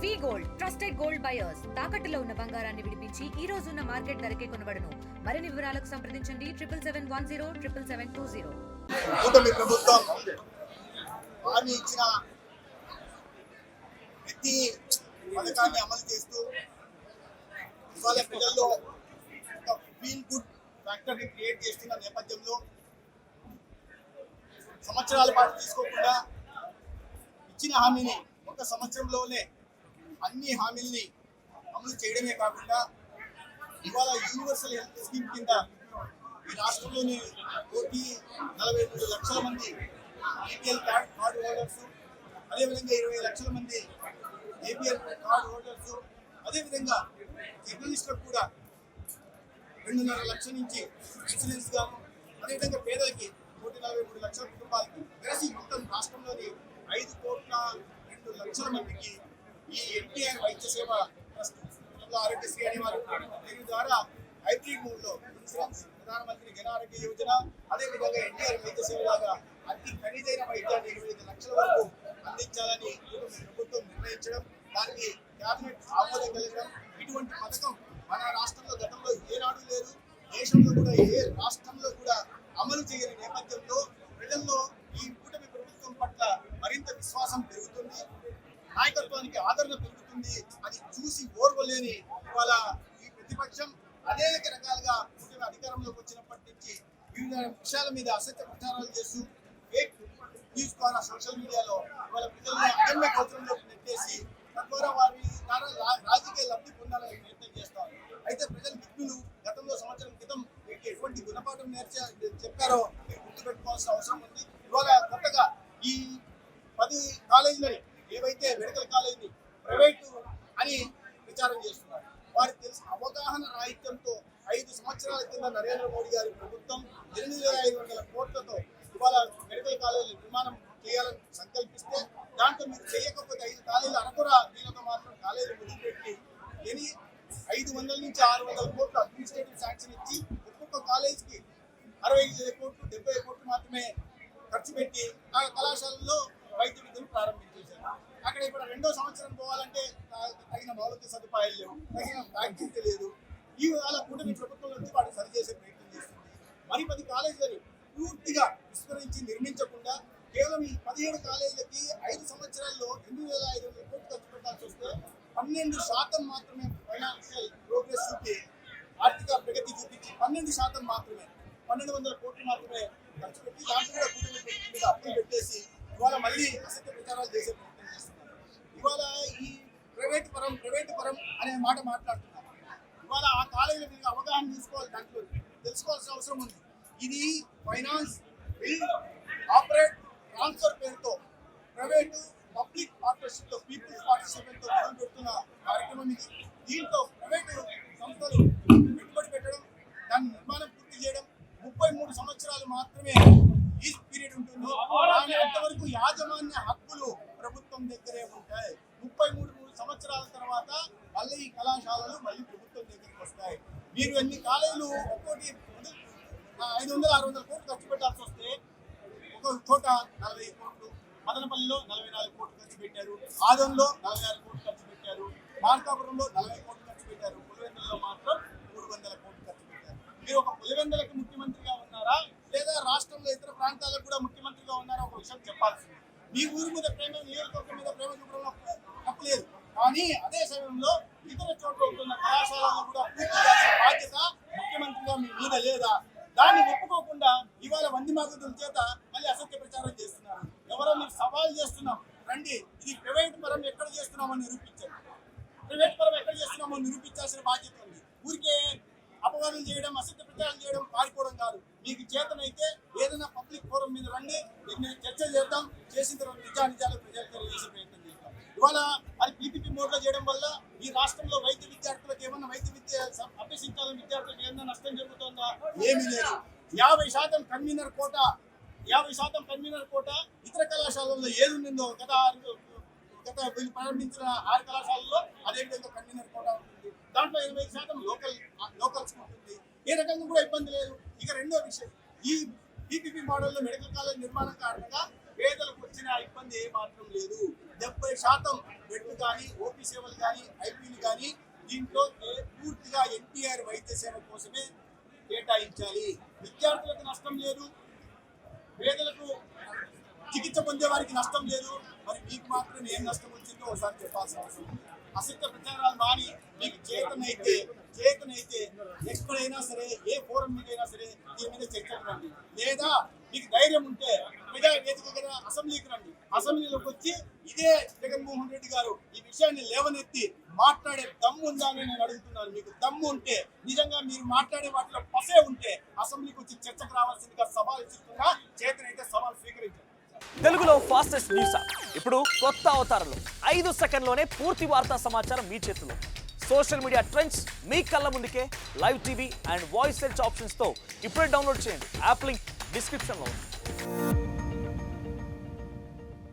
వి gold trusted gold buyers తాకట్టులో ఉన్న బంగారాన్ని విడిపించి ఈ రోజు ఉన్న మార్కెట్ ధరకే కొనబడును. మరిన్ని వివరాలకు సంప్రదించండి 7710 కూటమి ప్రభుత్వం హామీ ఇచ్చిన ప్రతి పథకాన్ని అమలు చేస్తూ ఇవాళ ప్రజల్లో ఒక ఫీల్ గుడ్ ఫ్యాక్టర్ని క్రియేట్ చేస్తున్న నేపథ్యంలో సంవత్సరాల పాటు తీసుకోకుండా ఇచ్చిన హామీని ఒక సంవత్సరంలోనే అన్ని హామీల్ని అమలు చేయడమే కాకుండా ఇవాళ యూనివర్సల్ హెల్త్ స్కీమ్ కింద ఈ రాష్ట్రంలోని 1,43,00,000 మంది ఏపీఎల్ కార్డ్ హోల్డర్స్, అదేవిధంగా 20 లక్షల మంది ఏపీఎల్ కార్డ్ హోల్డర్స్, అదేవిధంగా జర్నలిస్టులకు కూడా 2.5 లక్షల నుంచి ఇన్సూరెన్స్ గాను, అదేవిధంగా పేదలకి 1,43,00,000 కుటుంబాలకి కలిసి మొత్తం రాష్ట్రంలోని 5,02,00,000 మందికి ఈ ఎన్టీఆర్ వైద్య సేవ ట్రస్ట్ ఆరోగ్యశ్రీ అనేవారు దీని ద్వారా హైబ్రిడ్ మూడ్లో ఇన్సూరెన్స్, ప్రధానమంత్రి జన ఆరోగ్య యోజన, అదేవిధంగా ఎన్టీఆర్ వైద్య సేవ లాగా అతి ఖరీదైన వైద్యాన్ని 25 లక్షల వరకు అందించాలని ప్రభుత్వం నిర్ణయించడం, దానికి క్యాబినెట్ ఆమోదం కలగడం, ఇటువంటి పథకం మన రాష్ట్రంలో గతంలో ఏనాడు లేదు, దేశంలో కూడా ఏ రాష్ట్రంలో కూడా అమలు చేయని నేపథ్యంలో ప్రజల్లో ఈ కూటమి ప్రభుత్వం పట్ల మరింత విశ్వాసం పెరుగుతుంది, నాయకత్వానికి ఆదరణ పెరుగుతుంది. అది చూసి ఓర్వలేని ఇవాళ ఈ ప్రతిపక్షం అనేక రకాలుగా కూటమి అధికారంలోకి వచ్చినప్పటి నుంచి వివిధ విషయాల మీద అసత్య ప్రచారాలు చేస్తూ ఫేక్ న్యూస్ ద్వారా సోషల్ మీడియాలో ఇవాళ ప్రజలను అగమ్య గోచరంలోకి నెట్టేసి తద్వారా వారి ద్వారా రాజకీయ లబ్ధి పొందాలని ప్రయత్నం చేస్తారు. అయితే ప్రజలు విఘ్నులు గతంలో సంవత్సరం క్రితం మీకు ఎటువంటి గుణపాఠం చెప్పారో మీరు గుర్తుపెట్టుకోవాల్సిన అవసరం ఉంది. ఇవాళ కొత్తగా ఈ 10 కాలేజీలని ఏవైతే మెడికల్ కాలేజీని ప్రైవేటు అని ప్రచారం చేస్తున్నారు, వారికి తెలిసిన అవగాహన రాహిత్యంతో 5 సంవత్సరాల కింద నరేంద్ర మోడీ గారి ప్రభుత్వం 8,500 కోట్లతో ఇవాళ మెడికల్ కాలేజీల నిర్మాణం చేయాలని సంకల్పిస్తే దాంట్లో మీరు చేయకపోతే 5 కాలేజీలు అరకొర దీనితో మాత్రం కాలేజీలు వదిలిపెట్టి 500 నుంచి 600 కోట్లు అడ్మినిస్ట్రేటివ్ శాంక్షన్ ఇచ్చి ఒక్కొక్క కాలేజీకి 65 కోట్లు 70 కోట్లు మాత్రమే ఖర్చు పెట్టి ఆ కళాశాలలో వైద్య విద్యను ప్రారంభించేశారు. అక్కడ ఇప్పుడు 2వ సంవత్సరం పోవాలంటే తగిన మౌలిక సదుపాయాలు లేవు, తగిన ఫ్యాక్టరీ లేదు. ఈ వాళ్ళ కూటమి ప్రభుత్వం నుంచి వాటిని సరిచేసే ప్రయత్నం చేస్తుంది. మరి 10 కాలేజీలని పూర్తిగా విస్మరించి నిర్మించకుండా కేవలం ఈ 17 కాలేజీలకి 5 సంవత్సరాల్లో 8,500 కోట్లు ఖర్చు పెట్టాల్సి వస్తే 12% మాత్రమే ఫైనాన్షియల్ ప్రోగ్రెస్ చూపి ఆర్థిక ప్రగతి చూపించి 12% మాత్రమే 1,200 కోట్లు మాత్రమే ఖర్చు పెట్టి దాంట్లో కూడా కూటమి ప్రభుత్వం మీద అప్పులు పెట్టేసి ఇవాళ మళ్ళీ అసత్య ప్రచారాలు చేసే ప్రయత్నం చేస్తున్నారు. ఇవాళ ఈ ప్రైవేటు పరం అనే మాట మాట్లాడుతున్నారు. ఇవాళ ఆ కాలేజీల మీద అవగాహన తీసుకోవాలి, దాంట్లో తెలుసుకోవాల్సిన అవసరం ఉంది. ఇది ఫైనాన్స్ బిల్డ్ ఆపరేట్ ట్రాన్స్ఫర్ పేరుతో ప్రైవేటు పబ్లిక్ పార్ట్నర్షిప్ తో పీపుల్స్ పార్టిసిపేట్ తో మొదలు పెడుతున్న కార్యక్రమం ఇది. దీంట్లో ప్రైవేటు సంస్థలు పెట్టుబడి పెట్టడం, దాని నిర్మాణం పూర్తి చేయడం 33 సంవత్సరాలు మాత్రమే ఈ పీరియడ్ ఉంటుంది. దాని అంతవరకు యాజమాన్య హక్కులు ప్రభుత్వం దగ్గరే ఉంటాయి. 33 సంవత్సరాల తర్వాత మళ్ళీ ఈ కళాశాలలు మళ్ళీ ప్రభుత్వం దగ్గరికి వస్తాయి. మీరు ఎన్ని కాలేజీలు ఒక్కోటి 500-600 కోట్లు ఖర్చు పెట్టాల్సి వస్తే ఒక్కొక్క చోట 40 కోట్లు, మదనపల్లిలో 44 కోట్లు ఖర్చు పెట్టారు, ఆదంలో 46 కోట్లు ఖర్చు పెట్టారు, మార్కాపురంలో 40 కోట్లు ఖర్చు పెట్టారు, పులివెందులలో మాత్రం 300 కోట్లు ఖర్చు పెట్టారు. మీరు ఒక పులివెందులకి ముఖ్యమంత్రిగా ఉన్నారా లేదా రాష్ట్రంలో ఇతర ప్రాంతాలకు కూడా ముఖ్యమంత్రిగా ఉన్నారా ఒక విషయం చెప్పాల్సింది. మీ ఊరి మీద ప్రేమ, నియోజకవర్గం మీద ప్రేమ చూపడంలో తప్పలేదు, కానీ అదే సమయంలో ఇతర చోట్ల ఉంటున్న కళాశాలను కూడా పూర్తి చేసే బాధ్యత ముఖ్యమంత్రిగా మీ మీద లేదా? దాన్ని ఒప్పుకోకుండా ఇవాళ వంది మాగుతుల చేత మళ్ళీ అసత్య ప్రచారం చేస్తున్నారు. ఎవరో మీరు సవాల్ చేస్తున్నాం, రండి ఇది ప్రైవేట్ పరం ఎక్కడ చేస్తున్నామని నిరూపించండి. ప్రైవేట్ పరం ఎక్కడ చేస్తున్నామో నిరూపించాల్సిన బాధ్యత ఉంది. ఊరికే అపవాదం చేయడం, అసత్య ప్రచారం చేయడం, పారిపోవడం కాదు. మీకు చేతనైతే ఏదైనా పబ్లిక్ ఫోరం మీద రండి, దీన్ని చర్చ చేద్దాం, చేసిన తర్వాత నిజాలు ప్రజలకు తెలియజేసే ప్రయత్నం చేద్దాం. ఇవాళ అది పీపీపీ మోడ్లో చేయడం వల్ల ఈ రాష్ట్రంలో వైద్య విద్యార్థులకు ఏమన్నా వైద్య విద్య అభ్యసించాలని విద్యార్థులకు ఏమన్నా నష్టం జరుగుతుందా? ఏమీ లేదు. 50% కన్వీనర్ కోట ఇతర కళాశాలల్లో ఏది ఉండిందో గత వీళ్ళు ప్రారంభించిన 6 కళాశాలలో అదేవిధంగా కన్వీనర్ కోట ఉంటుంది. దాంట్లో 80% లోకల్స్ ఉంటుంది. ఏ రకంగా కూడా ఇబ్బంది లేదు. ఇక రెండో విషయం, ఈ పీపీపీ మోడల్లో మెడికల్ కాలేజ్ నిర్మాణం కారణంగా పేదలకు వచ్చిన ఇబ్బంది మాత్రం లేదు. 70% బెడ్లు కానీ, ఓపీ సేవలు కానీ, ఐపీలు కానీ దీంట్లో పూర్తిగా ఎన్టీఆర్ వైద్య సేవ కోసమే కేటాయించాలి. విద్యార్థులకు నష్టం లేదు, పేదలకు చికిత్స పొందే వారికి నష్టం లేదు. మరి మీకు మాత్రం ఏం నష్టం వచ్చిందో ఒకసారి చెప్పాల్సిన అవసరం ఉంది. అసత్య ప్రచారాలు మాని మీకు చేతనైతే ఎక్కడైనా సరే, ఏ ఫోరం మీద అయినా సరే దీని మీద చర్చకు రండి. లేదా మీకు ధైర్యం ఉంటే ప్రజా వేదిక కదా అసెంబ్లీకి రండి. అసెంబ్లీలోకి వచ్చి ఇదే జగన్మోహన్ రెడ్డి గారు ఈ విషయాన్ని లేవనెత్తి మాట్లాడే దమ్ము ఉందా అని నేను అడుగుతున్నాను. మీకు దమ్ము ఉంటే, నిజంగా మీరు మాట్లాడే వాటిలో పసే ఉంటే అసెంబ్లీకి వచ్చి చర్చకు రావాల్సిందిగా సవాల్ ఇస్తున్నా. చేతనైతే సవాల్ స్వీకరించారు. తెలుగులో ఫాస్టెస్ట్ న్యూస్ యాప్ ఇప్పుడు కొత్త అవతారంలో 5 సెకండ్లోనే పూర్తి వార్తా సమాచారం మీ చేతిలో. సోషల్ మీడియా ట్రెండ్స్ మీ కళ్ళ ముందుకే live TV and voice search ఆప్షన్స్తో ఇప్పుడే డౌన్లోడ్ చేయండి. యాప్ లింక్ డిస్క్రిప్షన్లో ఉంది.